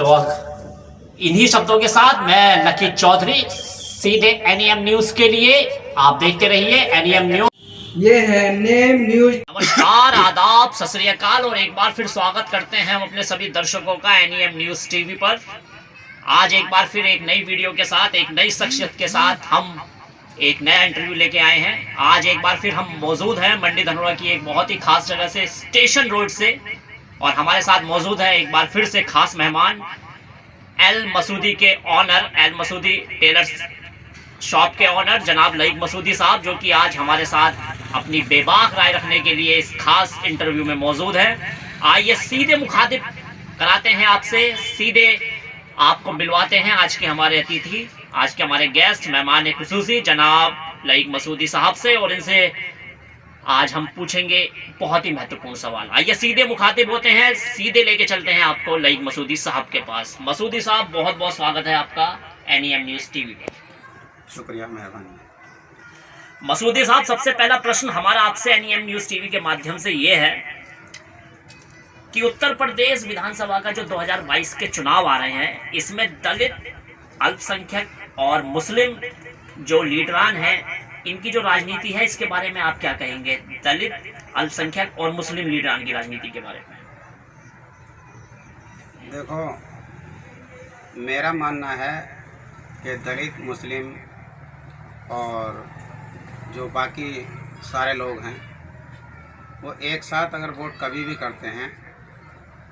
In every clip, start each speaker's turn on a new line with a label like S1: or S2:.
S1: तो इन्हीं शब्दों के साथ मैं लकी चौधरी सीधे एनईएम न्यूज के लिए आप देखते रहिए एनईएम न्यूज।
S2: ये है नेम न्यूज।
S1: नमस्कार, आदाब, सत श्री अकाल और एक बार फिर स्वागत करते हैं हम अपने सभी दर्शकों का एनईएम न्यूज टीवी पर। आज एक बार फिर एक नई वीडियो के साथ, एक नई शख्सियत के साथ हम एक नया इंटरव्यू लेके आए हैं। आज एक बार फिर हम मौजूद हैं मंडी धनोरा की एक बहुत ही खास जगह से, स्टेशन रोड से, और हमारे साथ मौजूद है एक बार फिर से खास मेहमान एल मसूदी के honour, L Masoodi tailors shop के ऑनर जनाब लईक मसूदी साहब, जो कि आज हमारे साथ अपनी बेबाक राय रखने के लिए इस खास इंटरव्यू में मौजूद है। आइए सीधे मुखातिब कराते हैं आपसे, सीधे आपको मिलवाते हैं आज के हमारे अतिथि, आज के हमारे गेस्ट, मेहमान खुसूसी जनाब लईक मसूदी साहब से, और इनसे आज हम पूछेंगे बहुत ही महत्वपूर्ण सवाल। आइए सीधे मुखातिब होते हैं, सीधे लेके चलते हैं आपको लईक मसूदी साहब के पास। मसूदी साहब, बहुत बहुत स्वागत है आपका एनईएम न्यूज टीवी पे।
S2: शुक्रिया, मेहरबानी।
S1: मसूदी साहब, सबसे पहला प्रश्न हमारा आपसे एनईएम न्यूज टीवी के माध्यम से ये है कि उत्तर प्रदेश विधानसभा का जो 2022 के चुनाव आ रहे हैं, इसमें दलित, अल्पसंख्यक और मुस्लिम जो लीडरान हैं, इनकी जो राजनीति है, इसके बारे में आप क्या कहेंगे? दलित, अल्पसंख्यक और मुस्लिम लीडरान की राजनीति के बारे में।
S2: देखो, मेरा मानना है कि दलित, मुस्लिम और जो बाकी सारे लोग हैं, वो एक साथ अगर वोट कभी भी करते हैं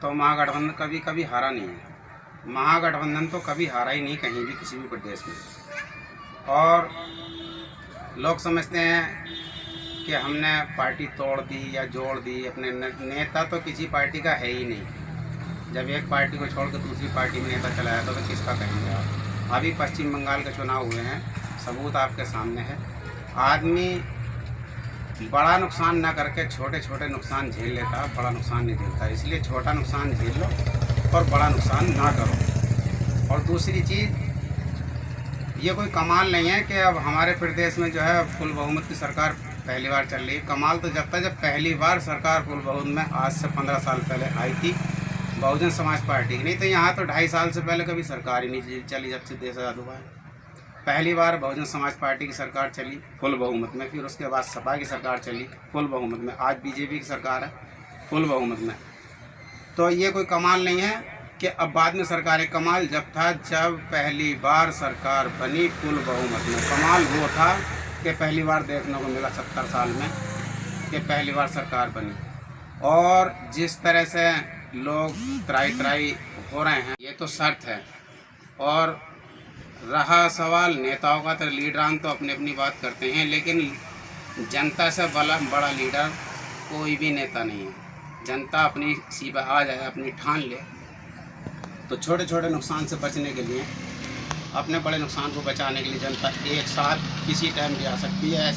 S2: तो महागठबंधन कभी कभी हारा नहीं है। महागठबंधन तो कभी हारा ही नहीं कहीं भी, किसी भी प्रदेश में। और लोग समझते हैं कि हमने पार्टी तोड़ दी या जोड़ दी। अपने नेता तो किसी पार्टी का है ही नहीं। जब एक पार्टी को छोड़ कर दूसरी पार्टी में नेता चला जाता तो किसका कहेंगे आप? अभी पश्चिम बंगाल के चुनाव हुए हैं, सबूत आपके सामने है। आदमी बड़ा नुकसान ना करके छोटे छोटे नुकसान झेल लेता, बड़ा नुकसान नहीं झेलता। इसलिए छोटा नुकसान झेल लो और बड़ा नुकसान ना करो। और दूसरी चीज़, ये कोई कमाल नहीं है कि अब हमारे प्रदेश में जो है फुल बहुमत की सरकार पहली बार चल रही है। कमाल तो जब पहली बार सरकार फुल बहुमत में आज से 15 साल पहले आई थी बहुजन समाज पार्टी की। नहीं तो यहाँ तो 2.5 साल से पहले कभी सरकार ही नहीं चली, जब से देश आज़ाद हुआ है। पहली बार बहुजन समाज पार्टी की सरकार चली फुल बहुमत में, फिर उसके बाद सपा की सरकार चली फुल बहुमत में, आज बीजेपी की सरकार है फुल बहुमत में। तो ये कोई कमाल नहीं है कि अब बाद में सरकार है। कमाल जब था जब पहली बार सरकार बनी फुल बहुमत में। कमाल वो था कि पहली बार देखने को मिला 70 साल में कि पहली बार सरकार बनी। और जिस तरह से लोग त्राई हो रहे हैं, ये तो शर्त है। और रहा सवाल नेताओं का, तो लीडरान तो अपनी अपनी बात करते हैं, लेकिन जनता से बड़ा लीडर कोई भी नेता नहीं है। जनता अपनी सी पर आ जाए, अपनी ठान ले, तो छोटे छोटे नुकसान से बचने के लिए, अपने बड़े नुकसान को बचाने के लिए जनता एक साथ किसी टाइम भी आ सकती है।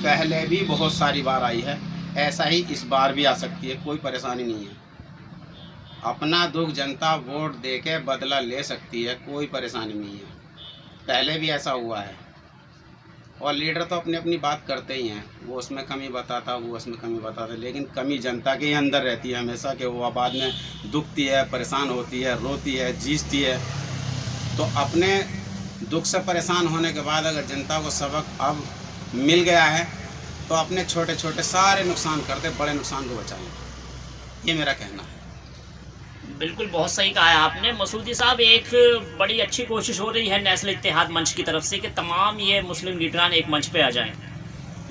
S2: पहले भी बहुत सारी बार आई है, ऐसा ही इस बार भी आ सकती है, कोई परेशानी नहीं है। अपना दुख जनता वोट दे के बदला ले सकती है, कोई परेशानी नहीं है। पहले भी ऐसा हुआ है। और लीडर तो अपनी अपनी बात करते ही हैं, वो उसमें कमी बताता, वो उसमें कमी बताता, लेकिन कमी जनता के ही अंदर रहती है हमेशा, कि वो बाद में दुखती है, परेशान होती है, रोती है, जीतती है। तो अपने दुख से परेशान होने के बाद अगर जनता को सबक अब मिल गया है, तो अपने छोटे छोटे सारे नुकसान करते बड़े नुकसान को बचा लें, ये मेरा कहना है।
S1: बिल्कुल, बहुत सही कहा है आपने मसूदी साहब। एक बड़ी अच्छी कोशिश हो रही है नेशनल इत्तेहाद मंच की तरफ से कि तमाम ये मुस्लिम लीडरान एक मंच पे आ जाएं,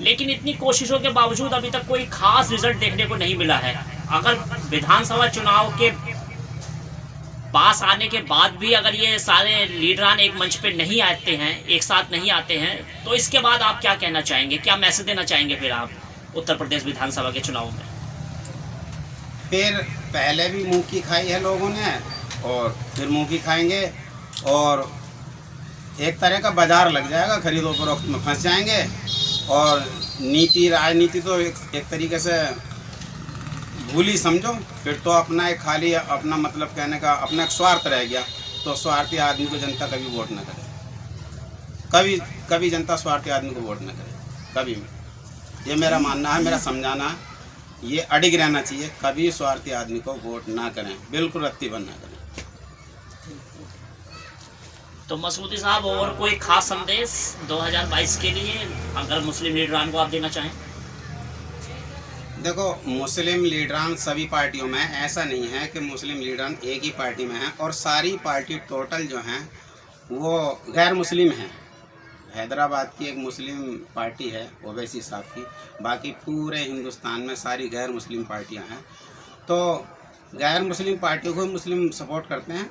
S1: लेकिन इतनी कोशिशों के बावजूद अभी तक कोई खास रिजल्ट देखने को नहीं मिला है। अगर विधानसभा चुनाव के पास आने के बाद भी अगर ये सारे लीडरान एक मंच पे नहीं आते हैं, एक साथ नहीं आते हैं, तो इसके बाद आप क्या कहना चाहेंगे, क्या मैसेज देना चाहेंगे फिर आप उत्तर प्रदेश विधानसभा के चुनाव में?
S2: फिर पहले भी मुँह की खाई है लोगों ने, और फिर मुँह की खाएंगे, और एक तरह का बाजार लग जाएगा, खरीदो फरोख्त में फंस जाएंगे। और राजनीति तो एक तरीके से भूल ही समझो। फिर तो अपना एक खाली अपना मतलब कहने का अपना एक स्वार्थ रह गया। तो स्वार्थी आदमी को जनता कभी वोट ना करे, कभी जनता स्वार्थी आदमी को वोट ना करे, कभी। ये मेरा मानना है, मेरा समझाना है। ये अडिग रहना चाहिए, कभी स्वार्थी आदमी को वोट ना करें, बिल्कुल रत्ती बंद ना करें।
S1: तो मसूदी साहब, और कोई खास संदेश 2022 के लिए अगर मुस्लिम लीडरान को आप देना चाहें?
S2: देखो, मुस्लिम लीडरान सभी पार्टियों में, ऐसा नहीं है कि मुस्लिम लीडरान एक ही पार्टी में हैं, और सारी पार्टी टोटल जो हैं वो गैर मुस्लिम हैं। हैदराबाद की एक मुस्लिम पार्टी है ओवैसी साहब की, बाकी पूरे हिंदुस्तान में सारी गैर मुस्लिम पार्टियां हैं। तो गैर मुस्लिम पार्टियों को मुस्लिम सपोर्ट करते हैं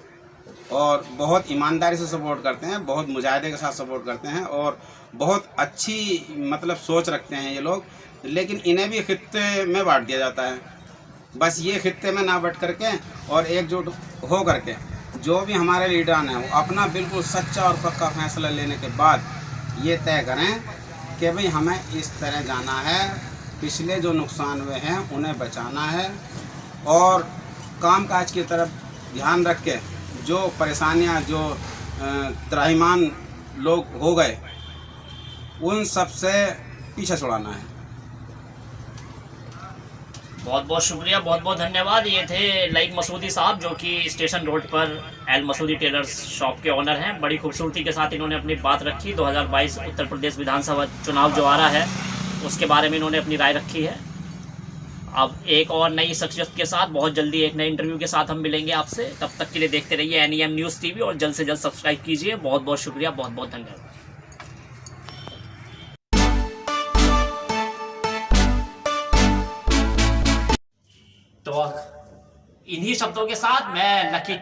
S2: और बहुत ईमानदारी से सपोर्ट करते हैं, बहुत मुजाहिदे के साथ सपोर्ट करते हैं और बहुत अच्छी मतलब सोच रखते हैं ये लोग। लेकिन इन्हें भी खित्ते में बांट दिया जाता है। बस ये खित्ते में ना बट करके और एकजुट हो करके जो भी हमारे लीडरान हैं वो अपना बिल्कुल सच्चा और पक्का फैसला लेने के बाद ये तय करें कि भाई हमें इस तरह जाना है, पिछले जो नुकसान हुए हैं उन्हें बचाना है और कामकाज की तरफ ध्यान रख के जो परेशानियां, जो त्राहिमाम लोग हो गए, उन सब से पीछे छुड़ाना है।
S1: बहुत बहुत शुक्रिया, बहुत बहुत धन्यवाद। ये थे लाइक मसूदी साहब, जो कि स्टेशन रोड पर एल मसूदी टेलर्स शॉप के ओनर हैं। बड़ी खूबसूरती के साथ इन्होंने अपनी बात रखी। 2022 उत्तर प्रदेश विधानसभा चुनाव जो आ रहा है उसके बारे में इन्होंने अपनी राय रखी है। अब एक और नई शख्सियत के साथ बहुत जल्दी एक नए इंटरव्यू के साथ हम मिलेंगे आपसे। तब तक के लिए देखते रहिए NEM न्यूज़ TV और जल्द से जल्द सब्सक्राइब कीजिए। बहुत बहुत शुक्रिया, बहुत बहुत धन्यवाद। तो इन्हीं शब्दों के साथ मैं लकी